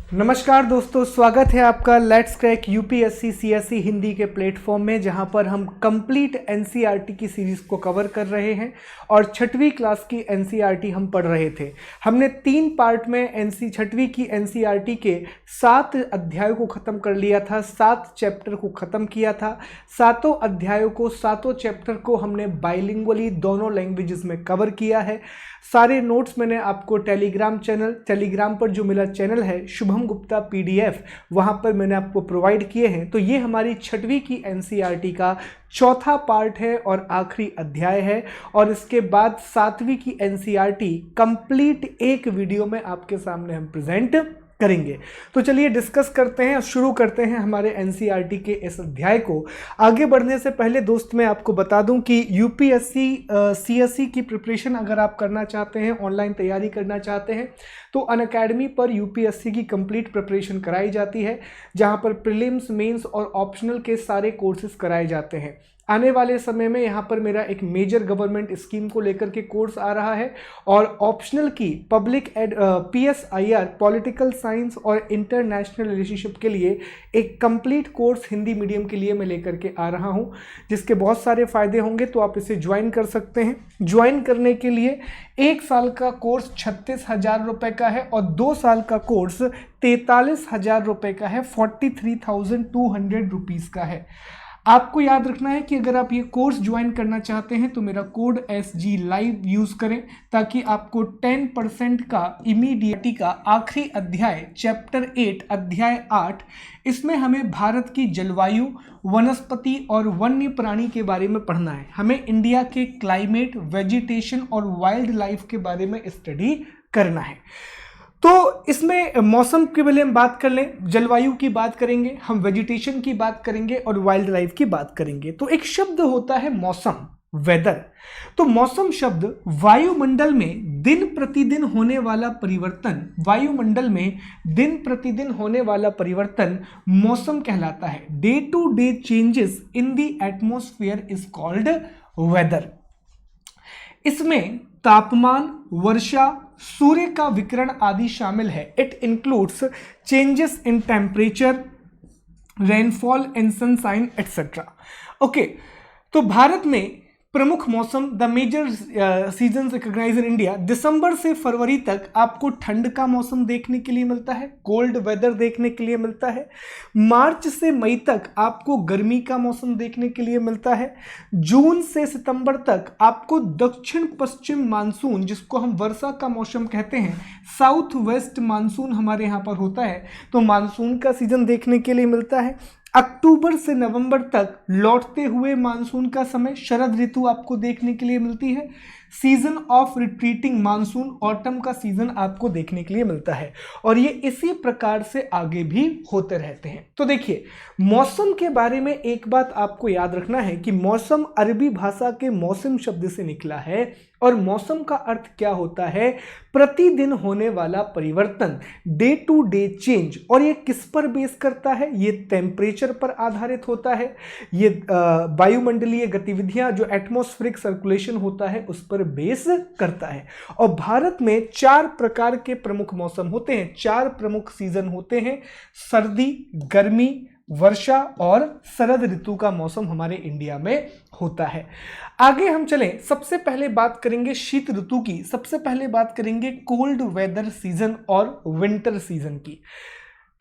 नमस्कार दोस्तों, स्वागत है आपका let's crack UPSC CSE Hindi के प्लेटफॉर्म में, जहां पर हम कंप्लीट एनसीईआरटी की सीरीज़ को कवर कर रहे हैं और छठवीं क्लास की एनसीईआरटी हम पढ़ रहे थे। हमने 3 पार्ट में छठवीं की एनसीईआरटी के 7 अध्यायों को ख़त्म कर लिया था, 7 चैप्टर को ख़त्म किया था। 7 अध्यायों को, 7 चैप्टर को हमने बाइलिंगुअली दोनों लैंग्वेजेस में कवर किया है। सारे नोट्स मैंने आपको टेलीग्राम पर जो मेरा चैनल है शुभम गुप्ता पीडीएफ, वहां पर मैंने आपको प्रोवाइड किए हैं। तो ये हमारी छठवीं की एनसीईआरटी का चौथा पार्ट है और आखिरी अध्याय है, और इसके बाद 7वीं की एनसीईआरटी कंप्लीट एक वीडियो में आपके सामने हम प्रेजेंट करेंगे। तो चलिए डिस्कस करते हैं और शुरू करते हैं हमारे एनसीईआरटी के इस अध्याय को। आगे बढ़ने से पहले दोस्त मैं आपको बता दूं कि यूपीएससी सीएसई की प्रिपरेशन अगर आप करना चाहते हैं, ऑनलाइन तैयारी करना चाहते हैं, तो अनअकैडमी पर यूपीएससी की कंप्लीट प्रिपरेशन कराई जाती है, जहां पर प्रीलिम्स, मेंस और ऑप्शनल के सारे कोर्सेज कराए जाते हैं। आने वाले समय में यहाँ पर मेरा एक मेजर गवर्नमेंट स्कीम को लेकर के कोर्स आ रहा है, और ऑप्शनल की पब्लिक पीएसआईआर, पॉलिटिकल साइंस और इंटरनेशनल रिलेशनशिप के लिए एक कंप्लीट कोर्स हिंदी मीडियम के लिए मैं लेकर के आ रहा हूँ, जिसके बहुत सारे फायदे होंगे। तो आप इसे ज्वाइन कर सकते हैं। ज्वाइन करने के लिए 1 साल का कोर्स 36,000 रुपये का है और 2 साल का कोर्स 43,000 रुपये का है, 43,200 रुपीज़ का है। आपको याद रखना है कि अगर आप ये कोर्स ज्वाइन करना चाहते हैं तो मेरा कोड SG लाइव यूज़ करें, ताकि आपको 10% का इमीडिएटी का आखिरी अध्याय चैप्टर 8 अध्याय 8, इसमें हमें भारत की जलवायु, वनस्पति और वन्य प्राणी के बारे में पढ़ना है। हमें इंडिया के क्लाइमेट, वेजिटेशन और वाइल्ड लाइफ के बारे में स्टडी करना है। तो इसमें मौसम के बारे में बात कर लें, जलवायु की बात करेंगे, हम वेजिटेशन की बात करेंगे और वाइल्ड लाइफ की बात करेंगे। तो एक शब्द होता है मौसम, वेदर। तो मौसम शब्द वायुमंडल में दिन प्रतिदिन होने वाला परिवर्तन, वायुमंडल में दिन प्रतिदिन होने वाला परिवर्तन मौसम कहलाता है। Day to day changes in the atmosphere is called weather. इसमें तापमान, वर्षा, सूर्य का विकिरण आदि शामिल है। It includes changes in temperature, rainfall and sunshine etcetera. Okay, तो भारत में प्रमुख मौसम, the major season recognize in India, दिसंबर से फरवरी तक आपको ठंड का मौसम देखने के लिए मिलता है, कोल्ड वेदर देखने के लिए मिलता है। मार्च से मई तक आपको गर्मी का मौसम देखने के लिए मिलता है। जून से सितंबर तक आपको दक्षिण पश्चिम मानसून, जिसको हम वर्षा का मौसम कहते हैं, साउथ वेस्ट मानसून हमारे यहाँ पर होता है, तो मानसून का सीजन देखने के लिए मिलता है। अक्टूबर से नवंबर तक लौटते हुए मानसून का समय, शरद ऋतु आपको देखने के लिए मिलती है। Season of retreating monsoon, autumn का सीजन आपको देखने के लिए मिलता है, और ये इसी प्रकार से आगे भी होते रहते हैं। तो देखिए, मौसम के बारे में एक बात आपको याद रखना है कि मौसम अरबी भाषा के मौसम शब्द से निकला है, और मौसम का अर्थ क्या होता है? प्रतिदिन होने वाला परिवर्तन, डे टू डे चेंज। और ये किस पर बेस करता है? ये टेम्परेचर पर आधारित होता है। ये वायुमंडलीय गतिविधियां, जो एटमॉस्फेरिक सर्कुलेशन होता है, उस पर बेस करता है। और भारत में 4 प्रकार के प्रमुख मौसम होते हैं, 4 प्रमुख सीजन होते हैं। सर्दी, गर्मी, वर्षा और शरद ऋतु का मौसम हमारे इंडिया में होता है। आगे हम चलें, सबसे पहले बात करेंगे शीत ऋतु की। सबसे पहले बात करेंगे कोल्ड वेदर सीजन और विंटर सीजन की।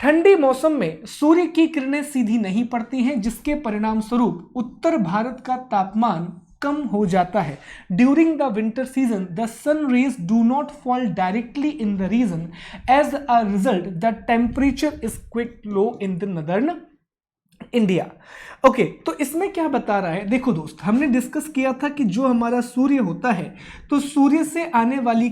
ठंडी मौसम में सूर्य की किरणें सीधी नहीं पड़ती हैं, जिसके परिणाम स्वरूप उत्तर भारत का तापमान कम हो जाता है। During the winter season the sun rays do not fall directly in the region, as a result the temperature is quick low in the northern India. Okay, तो इसमें क्या बता रहा है? देखो दोस्त, हमने डिस्कस किया था कि जो हमारा सूर्य होता है, तो सूर्य से आने वाली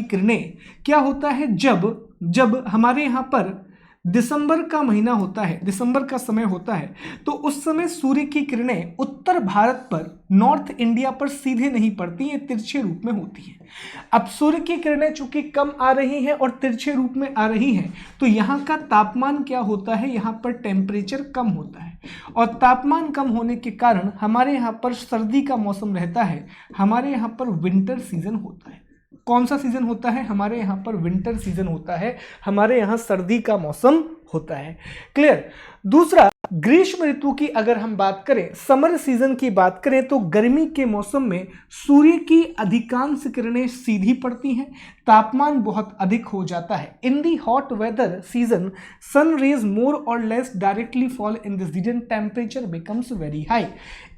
किरणें क्या होता है? जब हमारे यहाँ पर दिसंबर का महीना होता है, दिसंबर का समय होता है, तो उस समय सूर्य की किरणें उत्तर भारत पर, नॉर्थ इंडिया पर सीधे नहीं पड़ती, ये तिरछे रूप में होती हैं। अब सूर्य की किरणें चूंकि कम आ रही हैं और तिरछे रूप में आ रही हैं, तो यहाँ का तापमान क्या होता है? यहाँ पर टेम्परेचर कम होता है, और तापमान कम होने के कारण हमारे यहाँ पर सर्दी का मौसम रहता है, हमारे यहाँ पर विंटर सीजन होता है। कौन सा सीजन होता है? हमारे यहाँ पर विंटर सीजन होता है, हमारे यहाँ सर्दी का मौसम होता है। क्लियर। दूसरा, ग्रीष्म ऋतु की अगर हम बात करें, समर सीजन की बात करें, तो गर्मी के मौसम में सूर्य की अधिकांश किरणें सीधी पड़ती हैं, तापमान बहुत अधिक हो जाता है। In the hot weather season sun rays more और less directly fall in this region, temperature becomes very high.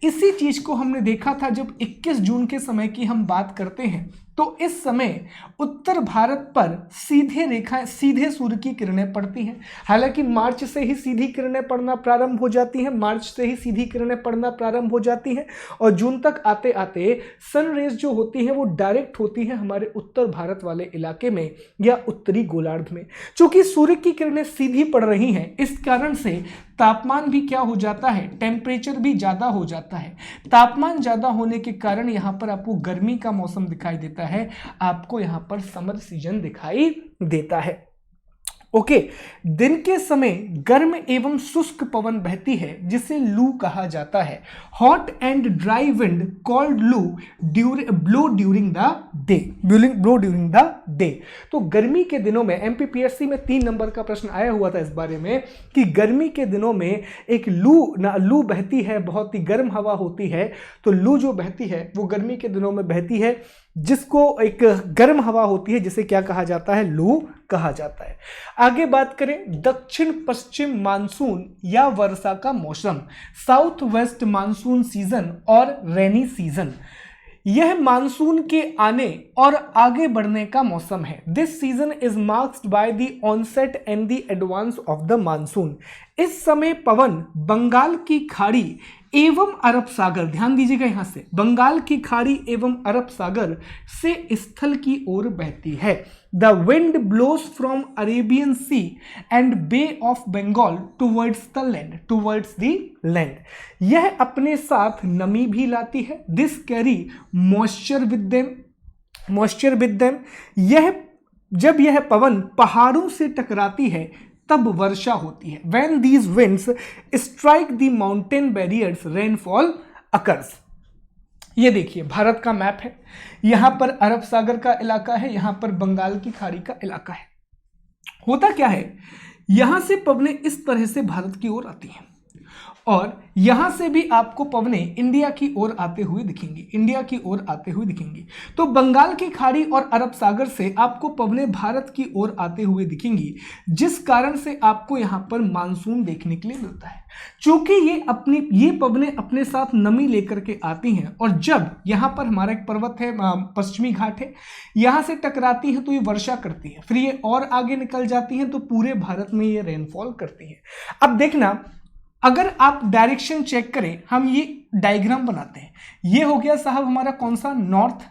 इसी चीज को हमने देखा था जब 21 जून के समय की हम बात करते हैं, तो इस समय उत्तर भारत पर सीधे सूर्य की किरणें पड़ती हैं। हालांकि मार्च से ही सीधी किरणें पड़ना प्रारंभ हो जाती हैं, मार्च से ही सीधी किरणें पड़ना प्रारंभ हो जाती हैं, और जून तक आते आते सन रेज जो होती हैं वो डायरेक्ट होती हैं हमारे उत्तर भारत वाले इलाके में या उत्तरी गोलार्ध में। चूंकि सूर्य की किरणें सीधी पड़ रही हैं, इस कारण से तापमान भी क्या हो जाता है, टेम्परेचर भी ज्यादा हो जाता है। तापमान ज्यादा होने के कारण यहाँ पर आपको गर्मी का मौसम दिखाई देता है, आपको यहाँ पर समर सीजन दिखाई देता है। ओके, दिन के समय गर्म एवं शुष्क पवन बहती है जिसे लू कहा जाता है। Hot and dry wind called लू ब्लो ड्यूरिंग द डे। तो गर्मी के दिनों में एमपीपीएससी में 3 नंबर का प्रश्न आया हुआ था इस बारे में कि गर्मी के दिनों में एक लू बहती है, बहुत ही गर्म हवा होती है। तो लू जो बहती है वो गर्मी के दिनों में बहती है, जिसको एक गर्म हवा होती है जिसे क्या कहा जाता है, लू कहा जाता है। आगे बात करें दक्षिण पश्चिम मानसून या वर्षा का मौसम, साउथ वेस्ट मानसून सीजन और रेनी सीजन। यह मानसून के आने और आगे बढ़ने का मौसम है। This season is marked by the onset and the advance of the monsoon. इस समय पवन बंगाल की खाड़ी एवं अरब सागर, ध्यान दीजिएगा यहां से, बंगाल की खाड़ी एवं अरब सागर से स्थल की ओर बहती है। The wind blows from Arabian sea and bay of Bengal towards the land. यह अपने साथ नमी भी लाती है। This carry moisture with them. जब यह पवन पहाड़ों से टकराती है तब वर्षा होती है। When these winds strike the mountain barriers, rainfall occurs। ये देखिए भारत का मैप है, यहां पर अरब सागर का इलाका है, यहां पर बंगाल की खाड़ी का इलाका है। होता क्या है, यहां से पवनें इस तरह से भारत की ओर आती हैं और यहां से भी आपको पवनें इंडिया की ओर आते हुए दिखेंगी। तो बंगाल की खाड़ी और अरब सागर से आपको पवनें भारत की ओर आते हुए दिखेंगी, जिस कारण से आपको यहां पर मानसून देखने के लिए मिलता है। चूंकि ये पवनें अपने साथ नमी लेकर के आती हैं और जब यहां पर हमारा एक पर्वत है, पश्चिमी घाट है, यहां से टकराती हैं तो ये वर्षा करती है, फिर ये और आगे निकल जाती हैं तो पूरे भारत में ये रेनफॉल करती है। अब देखना, अगर आप डायरेक्शन चेक करें, हम ये डायग्राम बनाते हैं। ये हो गया साहब हमारा कौन सा, नॉर्थ,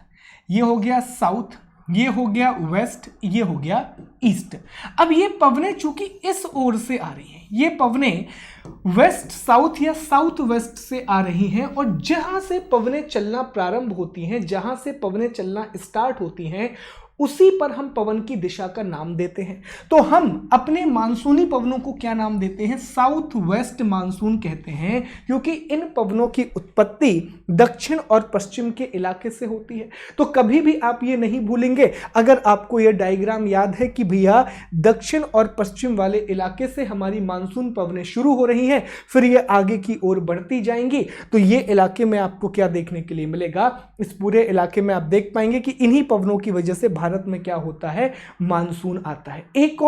ये हो गया साउथ, ये हो गया वेस्ट, ये हो गया ईस्ट। अब ये पवनें चूंकि इस ओर से आ रही हैं, ये पवनें वेस्ट साउथ या साउथ वेस्ट से आ रही हैं, और जहां से पवनें चलना प्रारंभ होती हैं, जहां से पवनें चलना स्टार्ट होती हैं, उसी पर हम पवन की दिशा का नाम देते हैं। तो हम अपने मानसूनी पवनों को क्या नाम देते हैं, साउथ वेस्ट मानसून कहते हैं, क्योंकि इन पवनों की उत्पत्ति दक्षिण और पश्चिम के इलाके से होती है। तो कभी भी आप ये नहीं भूलेंगे, अगर आपको ये डायग्राम याद है कि भैया दक्षिण और पश्चिम वाले इलाके से हमारी मानसून पवनें शुरू हो रही हैं, फिर ये आगे की ओर बढ़ती जाएंगी, तो ये इलाके में आपको क्या देखने के लिए मिलेगा, इस पूरे इलाके में आप देख पाएंगे कि इन्हीं पवनों की वजह से भारत में क्या होता है, मानसून आता है। एक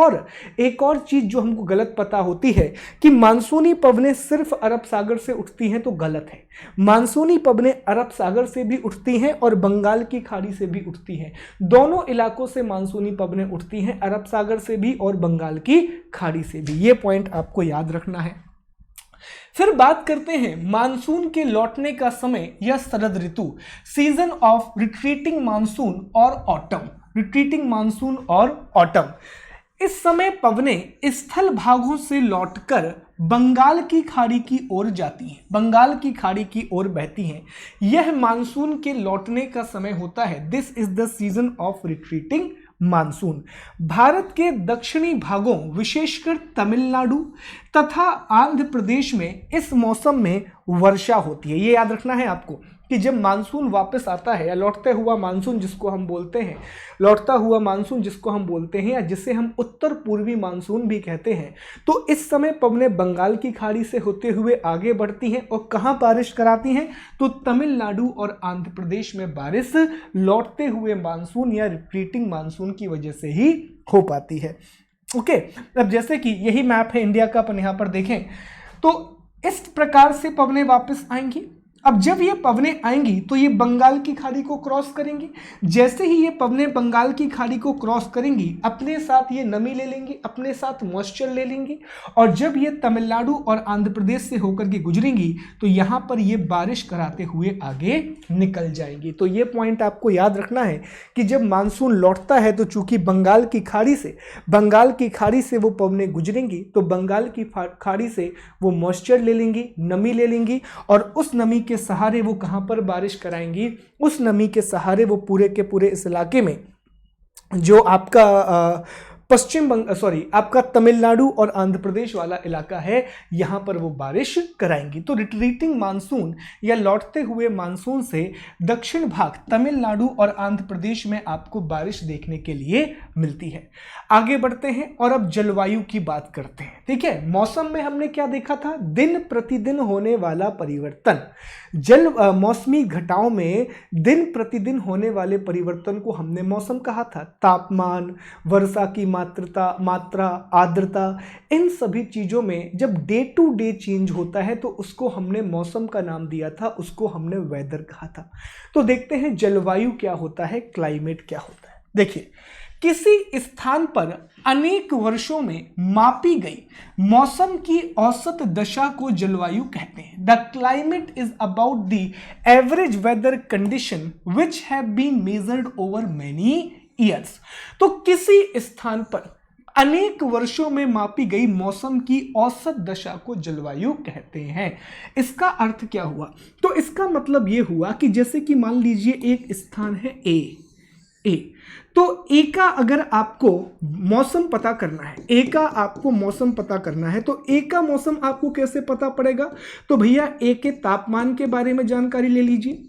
और चीज जो हमको गलत पता होती है कि मानसूनी पवनें सिर्फ अरब सागर से उठती हैं, तो गलत है। मानसूनी पवनें अरब सागर से भी उठती हैं और बंगाल की खाड़ी से भी उठती हैं। दोनों इलाकों से मानसूनी पवनें उठती हैं, अरब सागर से भी और बंगाल की खाड़ी से भी। ये पॉइंट आपको याद रखना है। फिर बात करते हैं मानसून के लौटने का समय या शरद ऋतु, सीजन ऑफ रिट्रीटिंग मानसून और ऑटम। इस समय पवनें स्थल भागों से लौटकर बंगाल की खाड़ी की ओर जाती हैं, बंगाल की खाड़ी की ओर बहती हैं। यह मानसून के लौटने का समय होता है। This is the season of retreating monsoon. Bharat के दक्षिणी भागों विशेषकर तमिलनाडु तथा आंध्र प्रदेश में इस मौसम में वर्षा होती है। ये याद रखना है आपको, कि जब मानसून वापस आता है या लौटता हुआ मानसून जिसको हम बोलते हैं, लौटता हुआ मानसून जिसको हम बोलते हैं या जिसे हम उत्तर पूर्वी मानसून भी कहते हैं, तो इस समय पवनें बंगाल की खाड़ी से होते हुए आगे बढ़ती हैं और कहाँ बारिश कराती हैं, तो तमिलनाडु और आंध्र प्रदेश में बारिश लौटते हुए मानसून या रिट्रीटिंग मानसून की वजह से ही हो पाती है। ओके, अब जैसे कि यही मैप है इंडिया का, अपन यहाँ पर देखें तो इस प्रकार से पवनें वापस आएंगी। अब जब ये पवनें आएंगी तो ये बंगाल की खाड़ी को क्रॉस करेंगी। जैसे ही ये पवनें बंगाल की खाड़ी को क्रॉस करेंगी, अपने साथ ये नमी ले लेंगी, अपने साथ मॉइस्चर ले लेंगी, और जब ये तमिलनाडु और आंध्र प्रदेश से होकर के गुजरेंगी तो यहाँ पर ये बारिश कराते हुए आगे निकल जाएंगी। तो ये पॉइंट आपको याद रखना है कि जब मानसून लौटता है तो चूंकि बंगाल की खाड़ी से वो पवनें गुजरेंगी, तो बंगाल की खाड़ी से वो मॉइस्चर ले लेंगी, नमी ले लेंगी, और उस नमी के सहारे वो कहां पर बारिश कराएंगी, उस नमी के सहारे वो पूरे के पूरे इस इलाके में जो आपका आपका तमिलनाडु और आंध्र प्रदेश वाला इलाका है, यहां पर वो बारिश कराएंगी। तो रिट्रीटिंग मानसून या लौटते हुए मानसून से दक्षिण भाग तमिलनाडु और आंध्र प्रदेश में आपको बारिश देखने के लिए मिलती है। आगे बढ़ते हैं और अब जलवायु की बात करते हैं। ठीक है, मौसम में हमने क्या देखा था, दिन प्रतिदिन होने वाला परिवर्तन। मौसमी घटाओं में दिन प्रतिदिन होने वाले परिवर्तन को हमने मौसम कहा था। तापमान, वर्षा की मात्रा, आर्द्रता, इन सभी चीजों में जब डे टू डे चेंज होता है तो उसको हमने मौसम का नाम दिया था, उसको हमने वेदर कहा था। तो देखते हैं जलवायु क्या होता है, क्लाइमेट क्या होता है। देखिए, किसी स्थान पर अनेक वर्षों में मापी गई मौसम की औसत दशा को जलवायु कहते हैं। The climate is about the average weather condition which have been measured over many years. तो किसी स्थान पर अनेक वर्षों में मापी गई मौसम की औसत दशा को जलवायु कहते हैं। इसका अर्थ क्या हुआ, तो इसका मतलब यह हुआ कि जैसे कि मान लीजिए एक स्थान है ए, तो ए का अगर आपको मौसम पता करना है, तो ए का मौसम आपको कैसे पता पड़ेगा, तो भैया ए के तापमान के बारे में जानकारी ले लीजिए,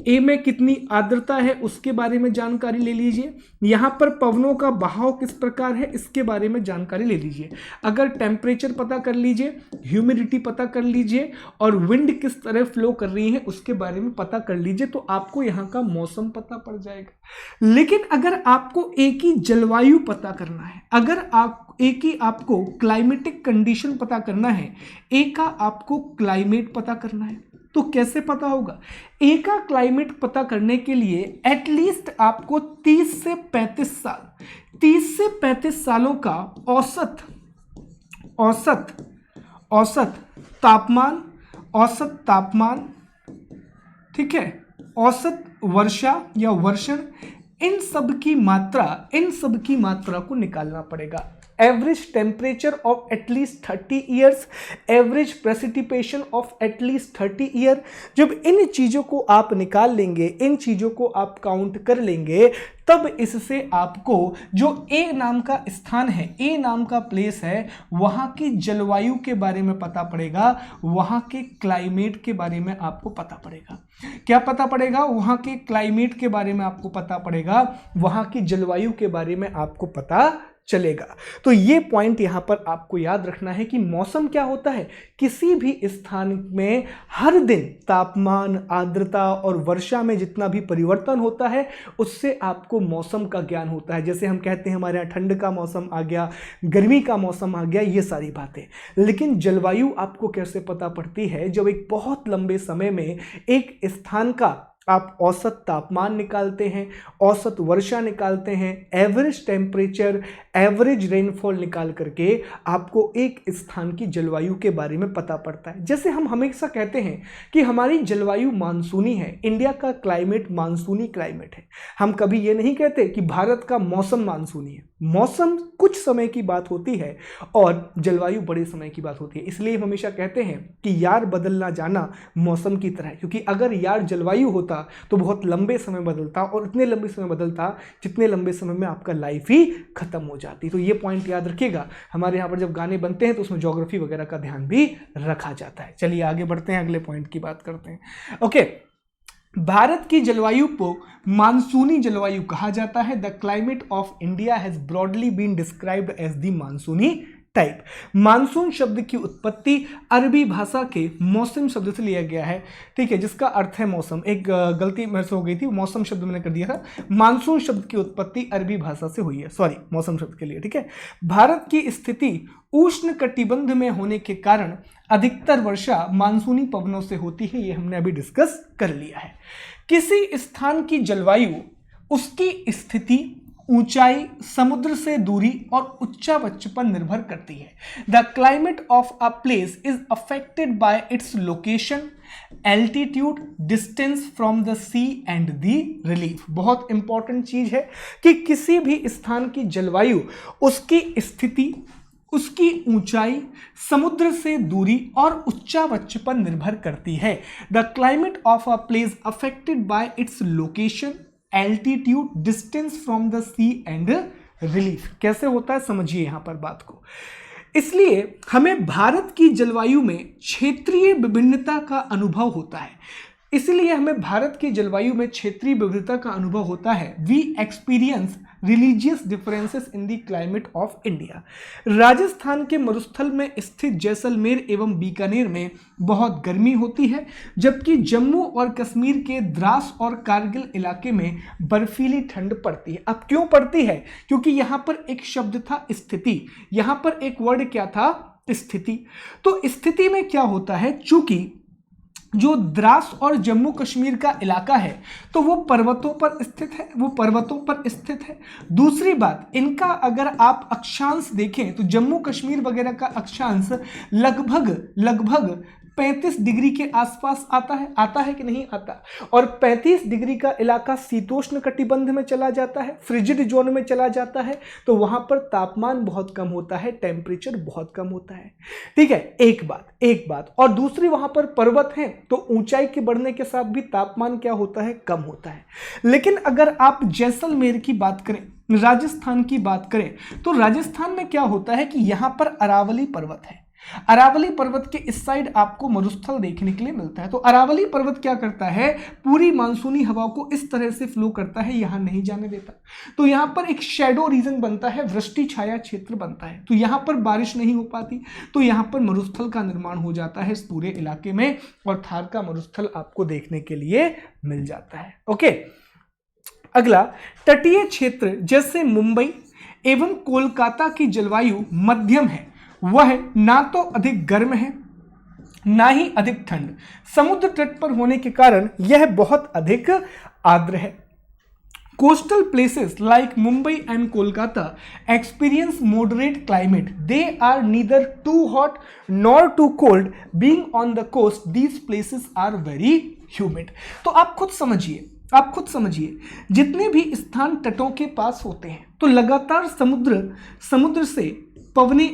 ए में कितनी आर्द्रता है उसके बारे में जानकारी ले लीजिए, यहाँ पर पवनों का बहाव किस प्रकार है इसके बारे में जानकारी ले लीजिए। अगर टेम्परेचर पता कर लीजिए, ह्यूमिडिटी पता कर लीजिए, और विंड किस तरह फ्लो कर रही है उसके बारे में पता कर लीजिए, तो आपको यहाँ का मौसम पता पड़ जाएगा। लेकिन अगर आपको एक ही जलवायु पता करना है, अगर आपको क्लाइमेटिक कंडीशन पता करना है, एक का आपको क्लाइमेट पता करना है, तो कैसे पता होगा। ए का क्लाइमेट पता करने के लिए एटलीस्ट आपको 30 से 35 सालों का औसत तापमान, ठीक है, औसत वर्षा या वर्षण, इन सब की मात्रा को निकालना पड़ेगा। Average temperature of at least 30 years, average precipitation of at least 30 year. जब इन चीज़ों को आप निकाल लेंगे, इन चीज़ों को आप काउंट कर लेंगे, तब इससे आपको जो ए नाम का स्थान है, ए नाम का प्लेस है, वहाँ की जलवायु के बारे में पता पड़ेगा, वहाँ के क्लाइमेट के बारे में आपको पता पड़ेगा। क्या पता पड़ेगा, वहाँ के क्लाइमेट के बारे में आपको पता पड़ेगा, वहाँ की जलवायु के बारे में आपको पता चलेगा। तो ये पॉइंट यहां पर आपको याद रखना है कि मौसम क्या होता है, किसी भी स्थान में हर दिन तापमान, आर्द्रता और वर्षा में जितना भी परिवर्तन होता है उससे आपको मौसम का ज्ञान होता है। जैसे हम कहते हैं हमारे यहाँ ठंड का मौसम आ गया, गर्मी का मौसम आ गया, ये सारी बातें। लेकिन जलवायु आपको कैसे पता पड़ती है, जब एक बहुत लंबे समय में एक स्थान का आप औसत तापमान निकालते हैं, औसत वर्षा निकालते हैं, एवरेज टेम्परेचर, एवरेज रेनफॉल निकाल करके आपको एक स्थान की जलवायु के बारे में पता पड़ता है। जैसे हम हमेशा कहते हैं कि हमारी जलवायु मानसूनी है, इंडिया का क्लाइमेट मानसूनी क्लाइमेट है। हम कभी ये नहीं कहते कि भारत का मौसम मानसूनी है। मौसम कुछ समय की बात होती है और जलवायु बड़े समय की बात होती है। इसलिए हम हमेशा कहते हैं कि यार बदलना जाना मौसम की तरह है, क्योंकि अगर यार जलवायु होता तो बहुत लंबे समय बदलता, और इतने लंबे समय बदलता जितने लंबे समय में आपका लाइफ ही खत्म हो जाती। तो ये पॉइंट याद रखिएगा। हमारे यहाँ पर जब गाने बनते हैं तो उसमें ज्योग्राफी वगैरह का ध्यान भी रखा जाता है। चलिए आगे बढ़ते हैं, अगले पॉइंट की बात करते हैं। ओके, भारत की जलवायु को मानसूनी जलवायु कहा जाता है। The climate of India has broadly been described as the मानसूनी टाइप। मानसून शब्द की उत्पत्ति अरबी भाषा के मौसम शब्द से लिया गया है, ठीक है, जिसका अर्थ है मौसम। एक गलती मेरे से हो गई थी, मौसम शब्द मैंने कर दिया था। मानसून शब्द की उत्पत्ति अरबी भाषा से हुई है, सॉरी, मौसम शब्द के लिए, ठीक है। भारत की स्थिति उष्ण कटिबंध में होने के कारण अधिकतर वर्षा मानसूनी पवनों से होती है, ये हमने अभी डिस्कस कर लिया है। किसी स्थान की जलवायु उसकी स्थिति, ऊंचाई, समुद्र से दूरी और उच्चावच पर निर्भर करती है। The climate of a place is affected by its location, altitude, distance from the sea and the relief. बहुत इंपॉर्टेंट चीज है कि किसी भी स्थान की जलवायु उसकी स्थिति, उसकी ऊंचाई, समुद्र से दूरी और उच्चावच पर निर्भर करती है। The climate of a place affected by its location, altitude, distance from the sea and relief. कैसे होता है समझिए यहां पर बात को। इसलिए हमें भारत की जलवायु में क्षेत्रीय विभिन्नता का अनुभव होता है। इसलिए हमें भारत की जलवायु में क्षेत्रीय विविधता का अनुभव होता है। We experience religious differences in the climate of India. Rajasthan के मरुस्थल में स्थित जैसलमेर एवं बीकानेर में बहुत गर्मी होती है, जबकि जम्मू और कश्मीर के द्रास और कारगिल इलाके में बर्फीली ठंड पड़ती है। अब क्यों पड़ती है? क्योंकि यहां पर एक शब्द था स्थिति, यहां पर एक वर्ड क्या था? स्थिति। तो स्थिति में क्या होता है, चूंकि जो द्रास और जम्मू कश्मीर का इलाका है तो वो पर्वतों पर स्थित है, दूसरी बात, इनका अगर आप अक्षांश देखें तो जम्मू कश्मीर वगैरह का अक्षांश लगभग 35 डिग्री के आसपास आता है कि नहीं आता। और 35 डिग्री का इलाका शीतोष्ण कटिबंध में चला जाता है, फ्रिजिड जोन में चला जाता है, तो वहां पर तापमान बहुत कम होता है, टेम्परेचर बहुत कम होता है, ठीक है। एक बात और दूसरी, वहां पर पर्वत हैं तो ऊंचाई के बढ़ने के साथ भी तापमान क्या होता है? कम होता है। लेकिन अगर आप जैसलमेर की बात करें, राजस्थान की बात करें, तो राजस्थान में क्या होता है कि यहां पर अरावली पर्वत है। अरावली पर्वत के इस साइड आपको मरुस्थल देखने के लिए मिलता है। तो अरावली पर्वत क्या करता है? पूरी मानसूनी हवा को इस तरह से फ्लो करता है, यहां नहीं जाने देता। तो यहां पर एक शैडो रीजन बनता है, वृष्टि छाया क्षेत्र बनता है, तो यहां पर बारिश नहीं हो पाती, तो यहां पर मरुस्थल का निर्माण हो जाता है इस पूरे इलाके में, और थार का मरुस्थल आपको देखने के लिए मिल जाता है। ओके, अगला, तटीय क्षेत्र जैसे मुंबई एवं कोलकाता की जलवायु मध्यम है। वह ना तो अधिक गर्म है ना ही अधिक ठंड। समुद्र तट पर होने के कारण यह बहुत अधिक आर्द्र है। Coastal places like Mumbai and Kolkata experience moderate climate. They are neither too hot nor too cold. Being on the coast these places are very humid. तो आप खुद समझिए, जितने भी स्थान तटों के पास होते हैं तो लगातार समुद्र से पवनें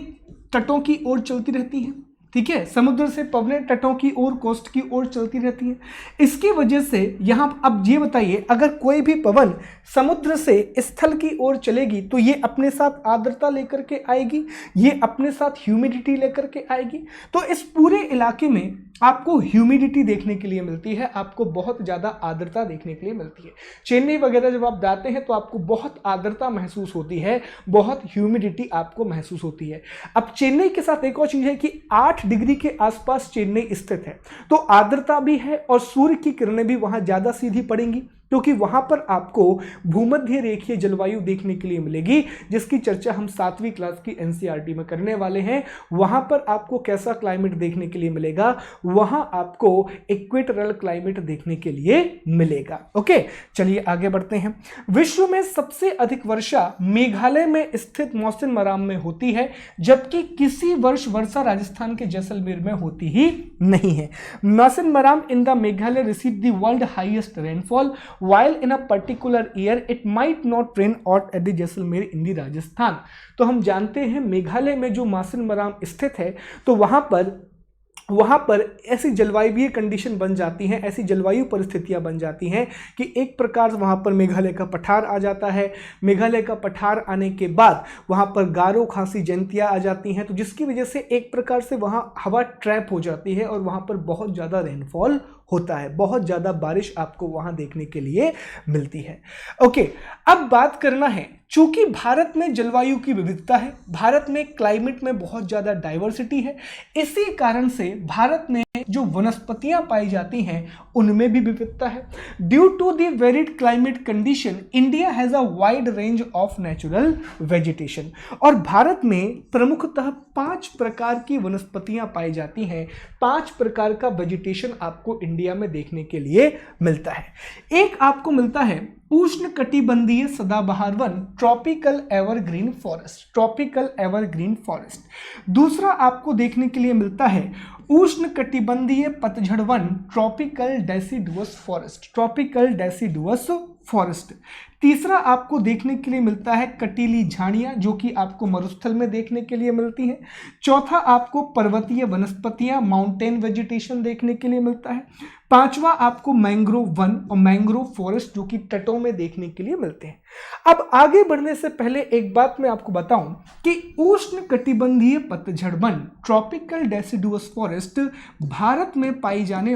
तटों की ओर चलती रहती हैं, ठीक है। समुद्र से पवनें तटों की ओर, कोस्ट की ओर चलती रहती हैं। इसकी वजह से यहां, अब ये बताइए, अगर कोई भी पवन समुद्र से स्थल की ओर चलेगी तो ये अपने साथ आर्द्रता लेकर के आएगी, ये अपने साथ ह्यूमिडिटी लेकर के आएगी। तो इस पूरे इलाके में आपको ह्यूमिडिटी देखने के लिए मिलती है, आपको बहुत ज़्यादा आर्द्रता देखने के लिए मिलती है। चेन्नई वगैरह जब आप जाते हैं तो आपको बहुत आर्द्रता महसूस होती है, बहुत ह्यूमिडिटी आपको महसूस होती है। अब चेन्नई के साथ एक और चीज़ है कि 8 डिग्री के आसपास चेन्नई स्थित है, तो आर्द्रता भी है और सूर्य की किरणें भी वहाँ ज़्यादा सीधी पड़ेंगी, क्योंकि वहां पर आपको भूमध्य रेखीय जलवायु देखने के लिए मिलेगी, जिसकी चर्चा हम 7वीं क्लास की एनसीईआरटी में करने वाले हैं। वहां पर आपको कैसा क्लाइमेट देखने के लिए मिलेगा? वहां आपको इक्वेटोरियल क्लाइमेट देखने के लिए मिलेगा। ओके, चलिए आगे बढ़ते हैं। विश्व में सबसे अधिक वर्षा मेघालय में स्थित मौसिनराम में होती है, जबकि किसी वर्ष वर्षा राजस्थान के जैसलमेर में होती ही नहीं है। Mawsynram in the Meghalaya receive the world highest rainfall while in a particular year it might not rain out at the Jaisalmer in the Rajasthan. तो हम जानते हैं मेघालय में जो मौसिनराम स्थित है, तो वहां पर ऐसी जलवायुवीय कंडीशन बन जाती हैं, ऐसी जलवायु परिस्थितियां बन जाती हैं कि एक प्रकार से वहां पर मेघालय का पठार आ जाता है। मेघालय का पठार आने के बाद वहां पर गारो खासी जयंतियां आ जाती हैं, तो जिसकी वजह से एक प्रकार से वहां हवा ट्रैप हो जाती है और वहां पर बहुत ज़्यादा रेनफॉल होता है, बहुत ज़्यादा बारिश आपको वहाँ देखने के लिए मिलती है। ओके, अब बात करना है, चूंकि भारत में जलवायु की विविधता है, भारत में क्लाइमेट में बहुत ज़्यादा डाइवर्सिटी है, इसी कारण से भारत में जो वनस्पतियां पाई जाती हैं उनमें भी विविधता है। Due to the varied climate condition India has a wide range of natural vegetation. और भारत में प्रमुखतः 5 प्रकार की वनस्पतियां पाई जाती हैं, 5 प्रकार का वेजिटेशन आपको इंडिया में देखने के लिए मिलता है। एक आपको मिलता है उष्ण कटिबंधीय सदाबहार one, tropical evergreen forest, tropical evergreen forest. दूसरा आपको देखने के लिए मिलता है उष्ण कटिबंधीय पतझड़ one, tropical deciduous forest, tropical deciduous forest. तीसरा आपको देखने के लिए मिलता है कटीली झाड़ियां, जो कि आपको मरुस्थल में देखने के लिए मिलती हैं। चौथा आपको पर्वतीय वनस्पतियां, माउंटेन वेजिटेशन देखने के लिए मिलता है। पांचवा आपको मैंग्रोव वन और मैंग्रोव फॉरेस्ट, जो कि तटों में देखने के लिए मिलते हैं। अब आगे बढ़ने से पहले एक बात मैं आपको बताऊं कि उष्ण कटिबंधीय पतझड़ one, tropical deciduous forest Bharat में पाई जाने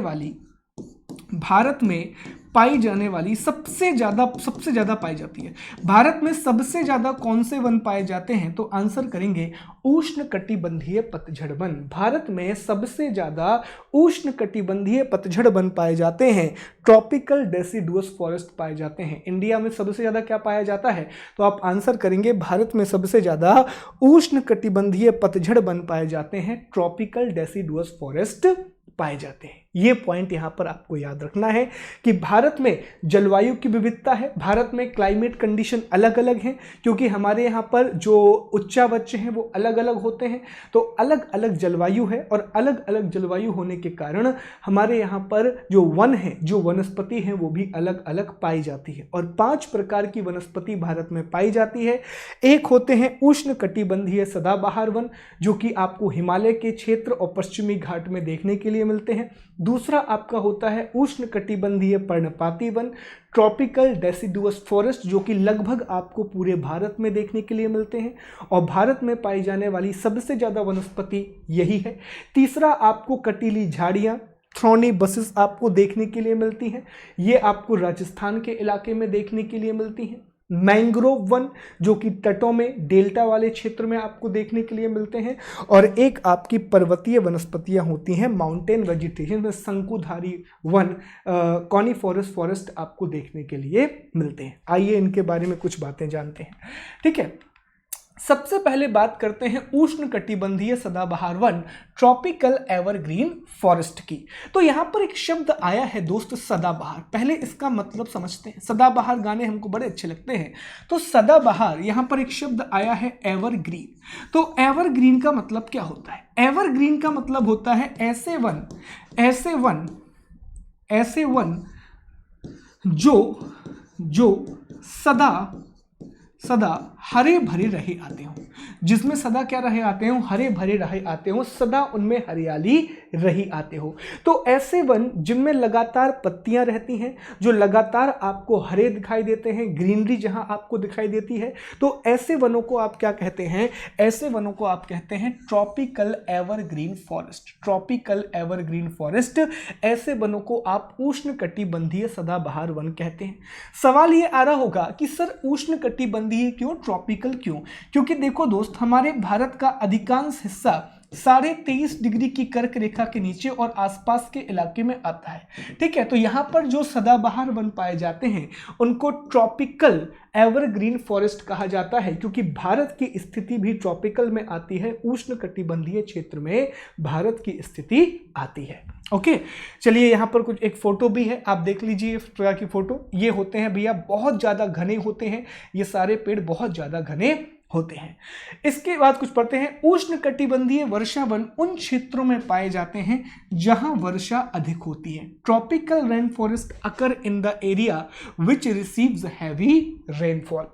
वाली सबसे ज्यादा पाई जाती है। भारत में सबसे ज्यादा कौन से वन पाए जाते हैं? तो आंसर करेंगे उष्ण कटिबंधीय पतझड़ वन। भारत में सबसे ज्यादा उष्ण कटिबंधीय पतझड़ वन पाए जाते हैं, ट्रॉपिकल डेसिडुअस फॉरेस्ट पाए जाते हैं। इंडिया में सबसे ज्यादा क्या पाया जाता है? तो आप आंसर करेंगे भारत में सबसे ज्यादा उष्ण कटिबंधीय पतझड़ वन पाए जाते हैं, ट्रॉपिकल डेसिडुअस फॉरेस्ट पाए जाते हैं। ये पॉइंट यहां पर आपको याद रखना है कि भारत में जलवायु की विविधता है, भारत में क्लाइमेट कंडीशन अलग अलग हैं, क्योंकि हमारे यहाँ पर जो उच्चावच हैं वो अलग अलग होते हैं, तो अलग अलग जलवायु है और अलग अलग जलवायु होने के कारण हमारे यहाँ पर जो वन है, जो वनस्पति हैं वो भी अलग अलग पाई जाती है। और 5 प्रकार की वनस्पति भारत में पाई जाती है। एक होते हैं उष्ण कटिबंधीय सदाबहार वन, जो कि आपको हिमालय के क्षेत्र और पश्चिमी घाट में देखने के लिए मिलते हैं। दूसरा आपका होता है उष्ण कटिबंधीय पर्णपाती वन, ट्रॉपिकल डेसिडुअस फॉरेस्ट, जो कि लगभग आपको पूरे भारत में देखने के लिए मिलते हैं और भारत में पाई जाने वाली सबसे ज़्यादा वनस्पति यही है। तीसरा आपको कटीली झाड़ियाँ, थ्रॉनी बसेस आपको देखने के लिए मिलती हैं, ये आपको राजस्थान के इलाके में देखने के लिए मिलती हैं। मैंग्रोव वन, जो कि तटों में डेल्टा वाले क्षेत्र में आपको देखने के लिए मिलते हैं। और एक आपकी पर्वतीय वनस्पतियां होती हैं, माउंटेन वेजिटेशन में शंकुधारी वन, कॉनिफोरस फॉरेस्ट आपको देखने के लिए मिलते हैं। आइए इनके बारे में कुछ बातें जानते हैं। ठीक है, सबसे पहले बात करते हैं उष्ण कटिबंधीय सदाबहार वन, ट्रॉपिकल एवरग्रीन फॉरेस्ट की। तो यहां पर एक शब्द आया है दोस्त, सदाबहार। पहले इसका मतलब समझते हैं। सदाबहार गाने हमको बड़े अच्छे लगते हैं, तो सदाबहार यहां पर एक शब्द आया है एवरग्रीन। तो एवरग्रीन का मतलब क्या होता है? एवरग्रीन का मतलब होता है ऐसे वन जो सदा हरे भरे रहे आते हों, जिसमें सदा क्या रहे आते हों? हरे भरे रहे आते हों, सदा उनमें हरियाली रही आते हो। तो ऐसे वन जिनमें लगातार पत्तियां रहती हैं, जो लगातार आपको हरे दिखाई देते हैं, ग्रीनरी जहां आपको दिखाई देती है, तो ऐसे वनों को आप क्या कहते हैं? ऐसे वनों को आप कहते हैं tropical evergreen forest. Tropical evergreen forest, ऐसे वनों को आप उष्ण कटिबंधीय सदाबहार वन कहते हैं। सवाल ये आ रहा होगा कि सर उष्ण कटिबंधीय क्यों, ट्रॉपिकल क्यों? क्योंकि देखो दोस्त, हमारे भारत का अधिकांश हिस्सा 23.5 डिग्री की कर्क रेखा के नीचे और आसपास के इलाके में आता है। ठीक है, तो यहां पर जो सदाबहार वन पाए जाते हैं उनको ट्रॉपिकल एवरग्रीन फॉरेस्ट कहा जाता है, क्योंकि भारत की स्थिति भी ट्रॉपिकल में आती है, उष्ण कटिबंधीय क्षेत्र में भारत की स्थिति आती है। ओके, चलिए यहां पर कुछ एक फोटो भी है, आप देख लीजिए इस प्रकार की फोटो। ये होते हैं भैया, बहुत ज्यादा घने होते हैं, ये सारे पेड़ बहुत ज्यादा घने होते हैं। इसके बाद कुछ पढ़ते हैं। उष्ण कटिबंधीय वर्षा वन उन क्षेत्रों में पाए जाते हैं जहां वर्षा अधिक होती है। Tropical rain forest occur in the area which receives heavy rainfall.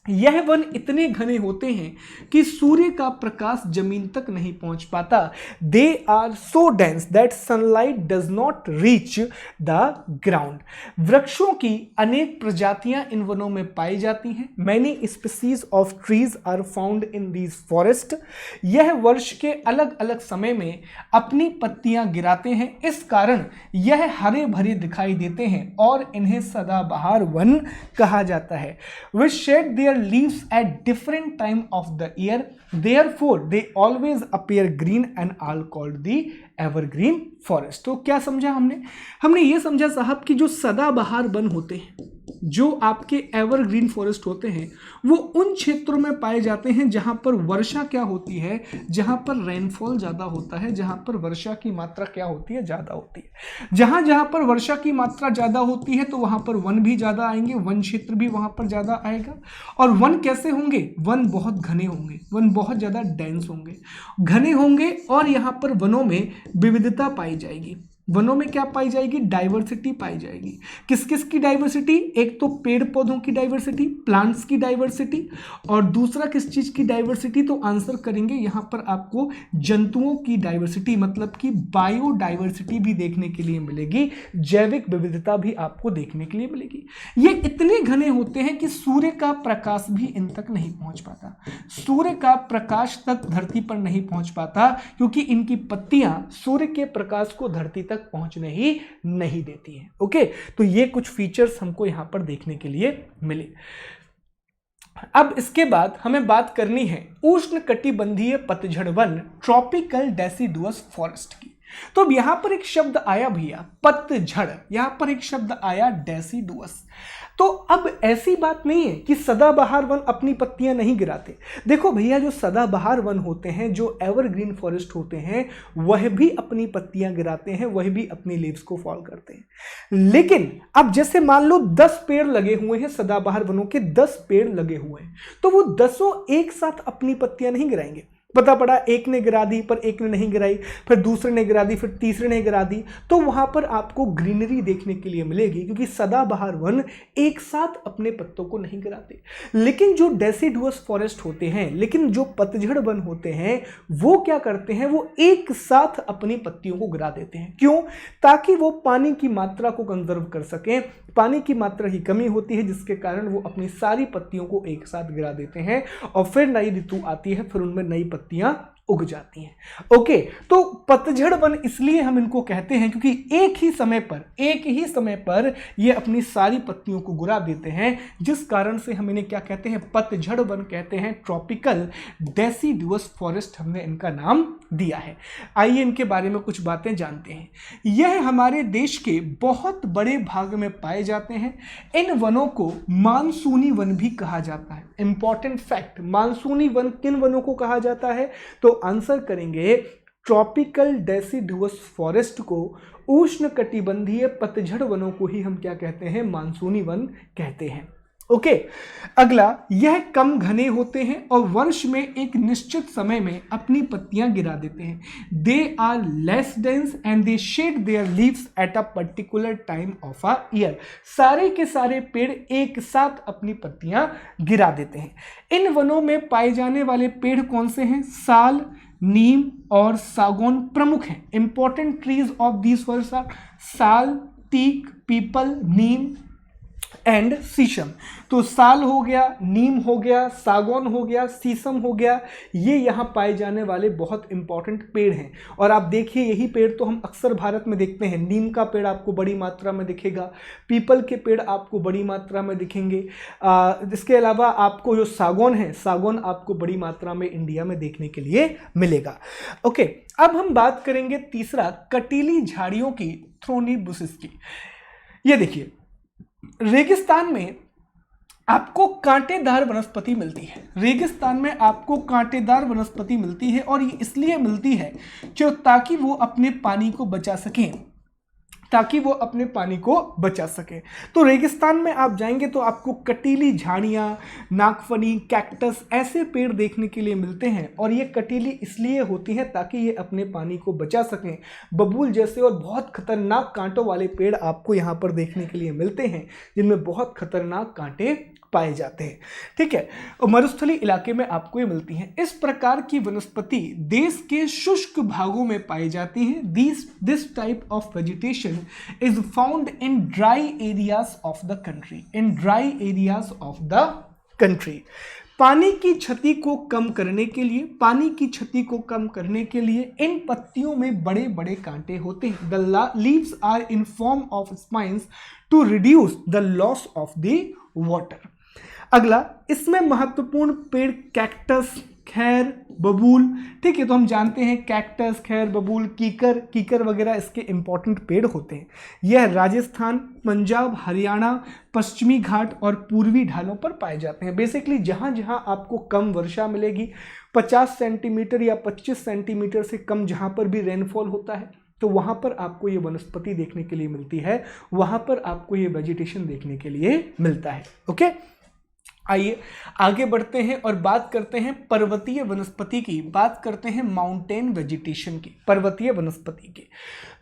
यह वन इतने घने होते हैं कि सूर्य का प्रकाश जमीन तक नहीं पहुंच पाता। They are so dense that sunlight does not reach the ground. वृक्षों की अनेक प्रजातियां इन वनों में पाई जाती हैं। Many species of trees are found in these forest. यह वर्ष के अलग अलग समय में अपनी पत्तियां गिराते हैं, इस कारण यह हरे भरे दिखाई देते हैं और इन्हें सदाबहार वन कहा जाता है। Which shed their leaves at different time of the year, therefore they always appear green and are called the evergreen forest। तो क्या समझा हमने ये समझा साहब कि जो सदाबहार वन होते हैं, जो आपके एवरग्रीन फॉरेस्ट होते हैं, वो उन क्षेत्रों में पाए जाते हैं जहां पर वर्षा क्या होती है, जहां पर रेनफॉल ज्यादा होता है, जहां पर वर्षा की मात्रा क्या होती है, ज्यादा होती है। जहां जहां पर वर्षा की मात्रा ज्यादा होती है तो वहां पर वन भी ज्यादा आएंगे, वन क्षेत्र भी वहां पर ज्यादा आएगा। और वन कैसे होंगे? वन बहुत घने होंगे, वन बहुत ज्यादा डेंस होंगे, घने होंगे, और यहां पर वनों में विविधता पाई जाएगी। वनों में क्या पाई जाएगी? डाइवर्सिटी पाई जाएगी। किस किस की डाइवर्सिटी? एक तो पेड़ पौधों की डाइवर्सिटी, प्लांट्स की डाइवर्सिटी, और दूसरा किस चीज की डाइवर्सिटी? तो आंसर करेंगे यहां पर आपको जंतुओं की डाइवर्सिटी, मतलब कि बायोडाइवर्सिटी भी देखने के लिए मिलेगी, जैविक विविधता भी आपको देखने के लिए मिलेगी। ये इतने घने होते हैं कि सूर्य का प्रकाश भी इन तक नहीं पहुंच पाता। सूर्य का प्रकाश तक धरती पर नहीं पहुंच पाता, क्योंकि इनकी पत्तियां सूर्य के प्रकाश को धरती तक पहुंचने ही नहीं देती हैं। ओके, तो ये कुछ फीचर्स हमको यहां पर देखने के लिए मिले। अब इसके बाद हमें बात करनी है उष्णकटिबंधीय पतझड़ वन, ट्रॉपिकल डेसिडुअस फॉरेस्ट की। तो अब यहां पर एक शब्द आया भैया पतझड़, यहां पर एक शब्द आया डेसिडुअस। तो अब ऐसी बात नहीं है कि सदाबहार वन अपनी पत्तियां नहीं गिराते। देखो भैया, जो सदाबहार वन होते हैं, जो एवरग्रीन फॉरेस्ट होते हैं, वह भी अपनी पत्तियां गिराते हैं, वह भी अपनी लीव्स को फॉल करते हैं। लेकिन अब जैसे मान लो 10 पेड़ लगे हुए हैं, सदाबहार वनों के 10 पेड़ लगे हुए हैं, तो वो 10 एक साथ अपनी पत्तियां नहीं गिराएंगे। पता पड़ा एक ने गिरा दी पर एक ने नहीं गिराई, फिर दूसरे ने गिरा दी, फिर तीसरे ने गिरा दी, तो वहां पर आपको ग्रीनरी देखने के लिए मिलेगी, क्योंकि सदाबहार वन एक साथ अपने पत्तों को नहीं गिराते। लेकिन जो डेसिडुअस फॉरेस्ट होते हैं, लेकिन जो पतझड़ वन होते हैं, वो क्या करते हैं? वो एक साथ अपनी पत्तियों को गिरा देते हैं। क्यों? ताकि वो पानी की मात्रा को कंजर्व कर सकें। पानी की मात्रा की कमी होती है, जिसके कारण वो अपनी सारी पत्तियों को एक साथ गिरा देते हैं, और फिर नई ऋतु आती है, फिर उनमें नई पत्तियां उग जाती हैं। ओके, तो पतझड़ वन इसलिए हम इनको कहते हैं क्योंकि एक ही समय पर ये अपनी सारी पत्तियों को गिरा देते हैं, जिस कारण से हम इन्हें क्या कहते हैं? पतझड़ वन कहते हैं। ट्रॉपिकल डेसिडुअस फॉरेस्ट हमने इनका नाम दिया है। आइए इनके बारे में कुछ बातें जानते हैं। यह हमारे देश के बहुत बड़े भाग में पाए जाते हैं। इन वनों को मानसूनी वन भी कहा जाता है। इंपॉर्टेंट फैक्ट, मानसूनी वन किन वनों को कहा जाता है? तो आंसर करेंगे ट्रॉपिकल डेसिडुअस फॉरेस्ट को, उष्णकटिबंधीय पतझड़ वनों को ही हम क्या कहते हैं? मानसूनी वन कहते हैं। ओके, अगला, यह कम घने होते हैं और वर्ष में एक निश्चित समय में अपनी पत्तियां गिरा देते हैं। They are less dense and they shed their leaves at a particular time of a year. सारे के सारे पेड़ एक साथ अपनी पत्तियां गिरा देते हैं। इन वनों में पाए जाने वाले पेड़ कौन से हैं? साल, नीम और सागौन प्रमुख हैं। Important trees of these forest are sal, teak, peepal, neem and shisham. तो साल हो गया, नीम हो गया, सागौन हो गया, शीशम हो गया, ये यहाँ पाए जाने वाले बहुत इंपॉर्टेंट पेड़ हैं। और आप देखिए, यही पेड़ तो हम अक्सर भारत में देखते हैं। नीम का पेड़ आपको बड़ी मात्रा में दिखेगा, पीपल के पेड़ आपको बड़ी मात्रा में दिखेंगे। इसके अलावा आपको जो सागौन है, सागौन आपको बड़ी मात्रा में इंडिया में देखने के लिए मिलेगा। ओके, अब हम बात करेंगे तीसरा, कटीली झाड़ियों की, थ्रोनी बुशेस की। ये देखिए, रेगिस्तान में आपको कांटेदार वनस्पति मिलती है। रेगिस्तान में आपको कांटेदार वनस्पति मिलती है, और ये इसलिए मिलती है ताकि वो अपने पानी को बचा सकें, तो रेगिस्तान में आप जाएंगे तो आपको कटीली झाड़ियाँ, नागफनी, कैक्टस ऐसे पेड़ देखने के लिए मिलते हैं। और ये कटीली इसलिए होती हैं ताकि ये अपने पानी को बचा सकें। बबूल जैसे और बहुत खतरनाक कांटों वाले पेड़ आपको यहाँ पर देखने के लिए मिलते हैं, जिनमें बहुत खतरनाक कांटे पाए जाते हैं। ठीक है, और मरुस्थलीय इलाके में आपको ये मिलती हैं। इस प्रकार की वनस्पति देश के शुष्क भागों में पाई जाती हैं। This type of vegetation is found in dry areas of the country, in dry areas of the country. पानी की क्षति को कम करने के लिए, पानी की क्षति को कम करने के लिए इन पत्तियों में बड़े बड़े कांटे होते हैं। The leaves are in form of spines to reduce the loss of the water. अगला, इसमें महत्वपूर्ण पेड़ कैक्टस, खैर, बबूल। ठीक है, तो हम जानते हैं कैक्टस, खैर, बबूल, कीकर वगैरह इसके इंपॉर्टेंट पेड़ होते हैं। यह राजस्थान, पंजाब, हरियाणा, पश्चिमी घाट और पूर्वी ढालों पर पाए जाते हैं। बेसिकली जहां जहां आपको कम वर्षा मिलेगी, 50 सेंटीमीटर या 25 सेंटीमीटर से कम जहां पर भी रेनफॉल होता है, तो वहां पर आपको ये वनस्पति देखने के लिए मिलती है, वहां पर आपको ये वेजिटेशन देखने के लिए मिलता है। ओके, आइए आगे बढ़ते हैं और बात करते हैं पर्वतीय वनस्पति की, बात करते हैं माउंटेन वेजिटेशन की, पर्वतीय वनस्पति की।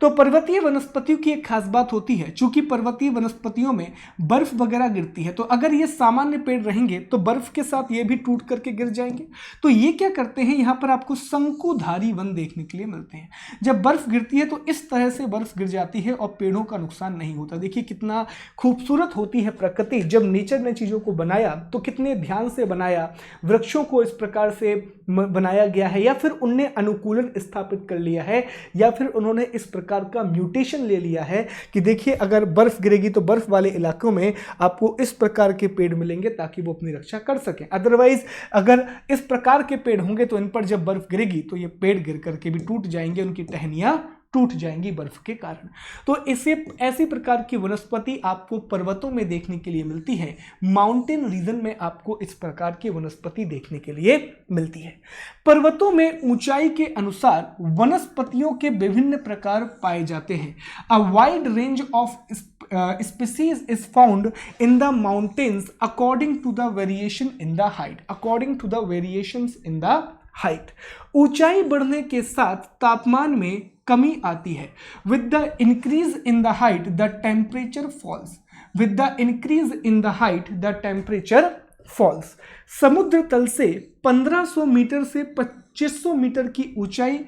तो पर्वतीय वनस्पतियों की एक खास बात होती है, चूंकि पर्वतीय वनस्पतियों में बर्फ वगैरह गिरती है, तो अगर ये सामान्य पेड़ रहेंगे तो बर्फ के साथ ये भी टूट करके गिर जाएंगे। तो ये क्या करते हैं, यहाँ पर आपको शंकुधारी वन देखने के लिए मिलते हैं। जब बर्फ गिरती है तो इस तरह से बर्फ गिर जाती है और पेड़ों का नुकसान नहीं होता। देखिए कितना खूबसूरत होती है प्रकृति। जब नेचर ने चीजों को बनाया तो कितने ध्यान से बनाया, वृक्षों को इस प्रकार से बनाया गया है, या फिर उनने अनुकूलन स्थापित कर लिया है, या फिर उन्होंने इस प्रकार का म्यूटेशन ले लिया है कि देखिए अगर बर्फ गिरेगी तो बर्फ वाले इलाकों में आपको इस प्रकार के पेड़ मिलेंगे ताकि वो अपनी रक्षा कर सकें। अदरवाइज अगर इस प्रकार के पेड़ होंगे तो इन पर जब बर्फ गिरेगी तो ये पेड़ गिर करके भी टूट जाएंगे, उनकी टहनियां टूट जाएंगी बर्फ के कारण। तो इसे ऐसी प्रकार की वनस्पति आपको पर्वतों में देखने के लिए मिलती है। माउंटेन रीजन में आपको इस प्रकार की वनस्पति देखने के लिए मिलती है। पर्वतों में ऊंचाई के अनुसार वनस्पतियों के विभिन्न प्रकार पाए जाते हैं। अ wide range of species is found in the mountains according to the variation in the height, according to the variations in the height। ऊंचाई बढ़ने के साथ तापमान में कमी आती है। With the increase in the height, the temperature falls. With the increase in the height, the temperature falls। समुद्र तल से 1500 मीटर से 2500 मीटर की ऊंचाई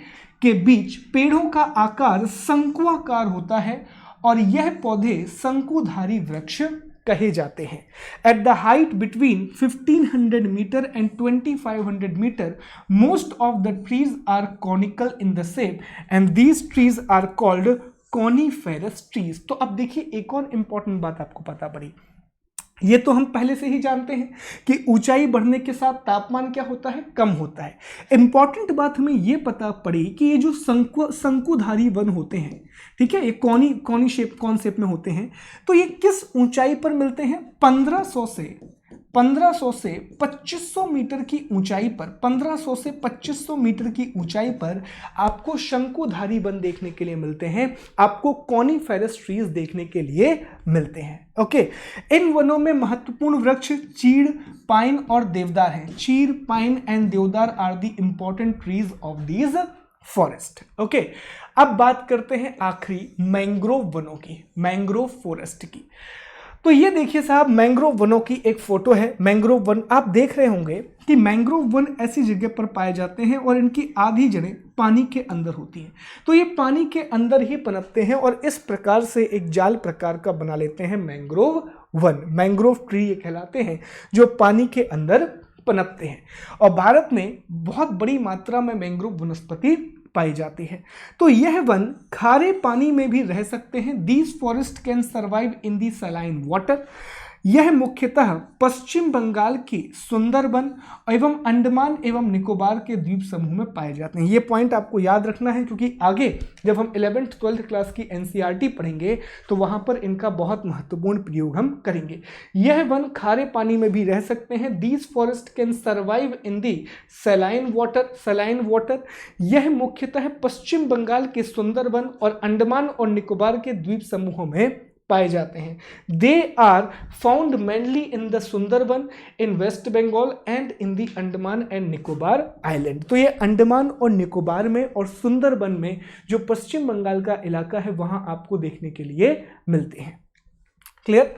के बीच पेड़ों का आकार शंकुआकार होता है और यह पौधे शंकुधारी वृक्ष कहे जाते हैं। At the height between 1500 metre and 2500 metre most of the trees are conical in the shape and these trees are called coniferous trees. तो अब देखिए एक और इंपॉर्टेंट बात आपको पता पड़ी। ये तो हम पहले से ही जानते हैं कि ऊंचाई बढ़ने के साथ तापमान क्या होता है, कम होता है। इंपॉर्टेंट बात हमें ये पता पड़ी कि ये जो शंकुधारी वन होते हैं, ठीक है, ये कौन शेप में होते हैं, तो ये किस ऊंचाई पर मिलते हैं, 1500 से 2500 मीटर की ऊंचाई पर, 1500 से 2500 मीटर की ऊंचाई पर आपको शंकुधारी वन देखने के लिए मिलते हैं, आपको कॉनिफेरस ट्रीज देखने के लिए मिलते हैं। ओके, इन वनों में महत्वपूर्ण वृक्ष चीड़, पाइन और देवदार हैं। चीड़, pine and deodar are the important trees of these forest. Okay, अब बात करते हैं आखिरी मैंग्रोव वनों की, मैंग्रोव फॉरेस्ट की। तो ये देखिए साहब, मैंग्रोव वनों की एक फोटो है। मैंग्रोव वन आप देख रहे होंगे कि मैंग्रोव वन ऐसी जगह पर पाए जाते हैं और इनकी आधी जड़ें पानी के अंदर होती हैं। तो ये पानी के अंदर ही पनपते हैं और इस प्रकार से एक जाल प्रकार का बना लेते हैं मैंग्रोव वन। मैंग्रोव ट्री ये कहलाते हैं जो पानी के अंदर पनपते हैं। और भारत में बहुत बड़ी मात्रा में मैंग्रोव वनस्पति पाई जाती है। तो यह वन खारे पानी में भी रह सकते हैं। These forest can survive in the saline water. यह मुख्यतः पश्चिम बंगाल की सुंदरबन एवं अंडमान एवं निकोबार के द्वीप समूह में पाए जाते हैं। ये पॉइंट आपको याद रखना है क्योंकि आगे जब हम 11th 12th क्लास की एनसीईआरटी पढ़ेंगे तो वहां पर इनका बहुत महत्वपूर्ण प्रयोग हम करेंगे। यह वन खारे पानी में भी रह सकते हैं। These forest can survive in the saline water. यह मुख्यतः पश्चिम बंगाल के सुंदरबन और अंडमान और निकोबार के द्वीप समूहों में पाए जाते हैं। They are found mainly in the Sundarban, in west Bengal and in the Andaman and Nicobar island. तो ये अंडमान और निकोबार में और सुंदरबन में जो पश्चिम बंगाल का इलाका है वहां आपको देखने के लिए मिलते हैं। क्लियर?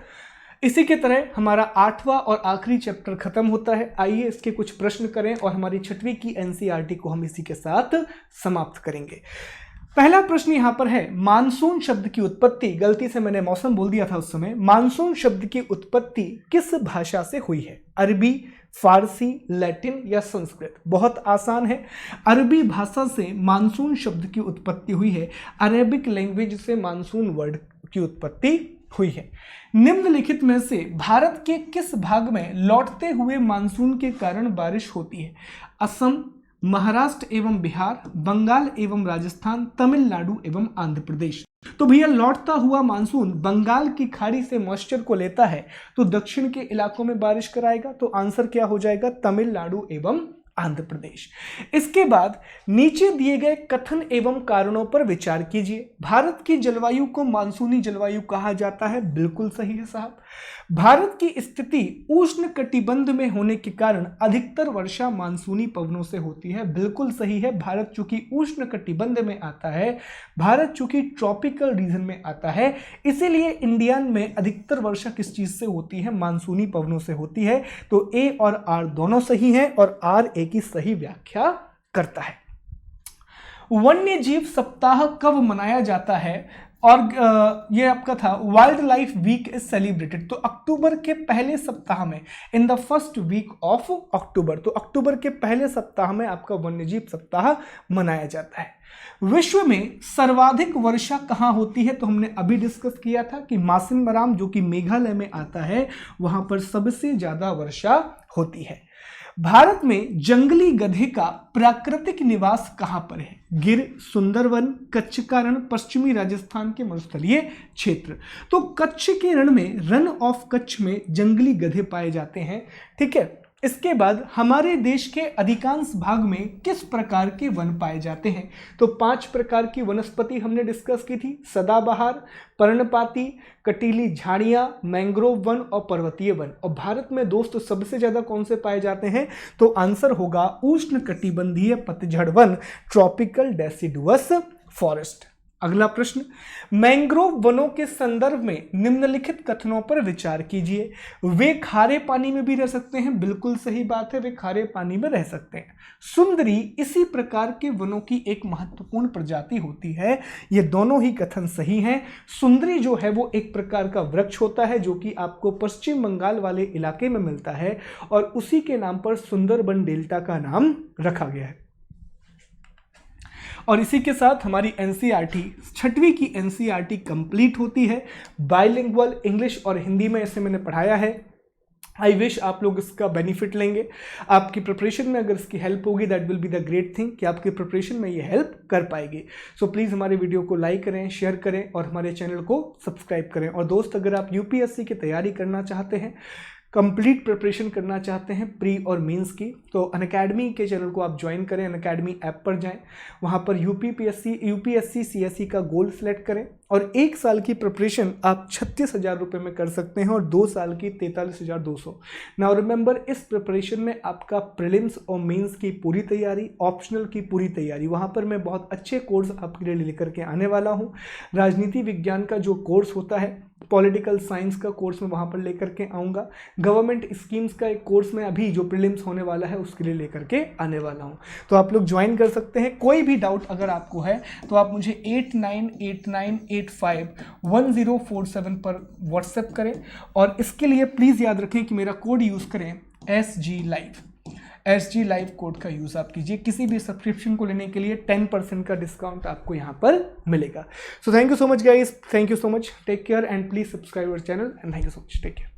इसी के तरह हमारा 8वां और आखिरी चैप्टर खत्म होता है। आइए इसके कुछ प्रश्न करें और हमारी 6वीं की एनसीईआरटी को हम इसी के साथ समाप्त करेंगे। पहला प्रश्न यहां पर है, मानसून शब्द की उत्पत्ति, गलती से मैंने मौसम बोल दिया था उस समय, मानसून शब्द की उत्पत्ति किस भाषा से हुई है? अरबी, फारसी, लैटिन या संस्कृत? बहुत आसान है, अरबी भाषा से मानसून शब्द की उत्पत्ति हुई है। अरेबिक लैंग्वेज से मानसून वर्ड की उत्पत्ति हुई है। निम्नलिखित में से भारत के किस भाग में लौटते हुए मानसून के कारण बारिश होती है? असम, महाराष्ट्र एवं बिहार, बंगाल एवं राजस्थान, तमिलनाडु एवं आंध्र प्रदेश। तो भैया लौटता हुआ मानसून बंगाल की खाड़ी से मॉइस्चर को लेता है तो दक्षिण के इलाकों में बारिश कराएगा। तो आंसर क्या हो जाएगा? तमिलनाडु एवं आंध्र प्रदेश। इसके बाद नीचे दिए गए कथन एवं कारणों पर विचार कीजिए। भारत की जलवायु को मानसूनी जलवायु कहा जाता है, बिल्कुल सही है साहब। भारत की स्थिति उष्ण कटिबंध में होने के कारण अधिकतर वर्षा मानसूनी पवनों से होती है, बिल्कुल सही है। भारत चूंकि उष्ण कटिबंध में आता है, भारत चूंकि ट्रॉपिकल रीजन में आता है, इसीलिए इंडिया में अधिकतर वर्षा किस चीज से होती है? मानसूनी पवनों से होती है। तो ए और आर दोनों सही हैं और आर ए की सही व्याख्या करता है। वन्य जीव सप्ताह कब मनाया जाता है? और ये आपका था wild life week is celebrated. तो अक्टूबर के पहले सप्ताह में, in the first week of October. तो अक्टूबर के पहले सप्ताह में आपका वन्यजीव सप्ताह मनाया जाता है। विश्व में सर्वाधिक वर्षा कहां होती है? तो हमने अभी डिस्कस किया था कि मासिनराम जो कि मेघालय में आता है, वहां पर सबसे ज्यादा वर्षा होती है। भारत में जंगली गधे का प्राकृतिक निवास कहां पर है? गिर, सुंदरवन, कच्छ का रण, पश्चिमी राजस्थान के मरुस्थलीय क्षेत्र। तो कच्छ के रण में, रन ऑफ कच्छ में जंगली गधे पाए जाते हैं। ठीक है, इसके बाद हमारे देश के अधिकांश भाग में किस प्रकार के वन पाए जाते हैं? तो 5 प्रकार की वनस्पति हमने डिस्कस की थी, सदाबहार, पर्णपाती, कटीली झाड़ियां, मैंग्रोव वन और पर्वतीय वन। और भारत में दोस्तों सबसे ज्यादा कौन से पाए जाते हैं? तो आंसर होगा उष्ण कटिबंधीय पतझड़ वन, ट्रॉपिकल डेसिडुअस फॉरेस्ट। अगला प्रश्न, मैंग्रोव वनों के संदर्भ में निम्नलिखित कथनों पर विचार कीजिए। वे खारे पानी में भी रह सकते हैं, बिल्कुल सही बात है, वे खारे पानी में रह सकते हैं। सुंदरी इसी प्रकार के वनों की एक महत्वपूर्ण प्रजाति होती है। ये दोनों ही कथन सही हैं। सुंदरी जो है वो एक प्रकार का वृक्ष होता है जो कि आपको पश्चिम बंगाल वाले इलाके में मिलता है और उसी के नाम पर सुंदरबन डेल्टा का नाम रखा गया है। और इसी के साथ हमारी एनसीईआरटी 6वीं की एनसीईआरटी कंप्लीट होती है। बाइलिंगुअल इंग्लिश और हिंदी में इसे मैंने पढ़ाया है। आई विश आप लोग इसका बेनिफिट लेंगे। आपकी प्रिपरेशन में अगर इसकी हेल्प होगी, that will be the great thing कि आपकी प्रिपरेशन में ये हेल्प कर पाएगी। सो प्लीज़ हमारे वीडियो को लाइक करें, शेयर करें और हमारे चैनल को सब्सक्राइब करें। और दोस्त, अगर आप यूपीएससी की तैयारी करना चाहते हैं, कंप्लीट प्रिपरेशन करना चाहते हैं प्री और मेंस की, तो अनअकैडमी के चैनल को आप ज्वाइन करें। अनअकैडमी ऐप पर जाएं, वहां पर यूपीएससी सीएसई का गोल सेलेक्ट करें और 1 साल की प्रिपरेशन आप 36,000 रुपये में कर सकते हैं और 2 साल की 43,200। नाउ रिमेंबर, इस प्रिपरेशन में आपका प्रीलिम्स और मेंस की पूरी तैयारी, ऑप्शनल की पूरी तैयारी, वहाँ पर मैं बहुत अच्छे कोर्स आपके लिए लेकर के आने वाला हूँ। राजनीति विज्ञान का जो कोर्स होता है, पॉलिटिकल साइंस का कोर्स मैं वहाँ पर लेकर के आऊँगा। गवर्नमेंट स्कीम्स का एक कोर्स मैं अभी जो प्रीलिम्स होने वाला है उसके लिए लेकर के आने वाला हूँ, तो आप लोग ज्वाइन कर सकते हैं। कोई भी डाउट अगर आपको है तो आप मुझे 8989851047 पर व्हाट्सएप करें। और इसके लिए प्लीज़ याद रखें कि मेरा कोड यूज़ करें SG लाइव कोड का यूज़ आप कीजिए। किसी भी सब्सक्रिप्शन को लेने के लिए 10% का डिस्काउंट आपको यहाँ पर मिलेगा। So thank you so much guys, thank you so much, take care and please subscribe our channel and thank you so much, take care.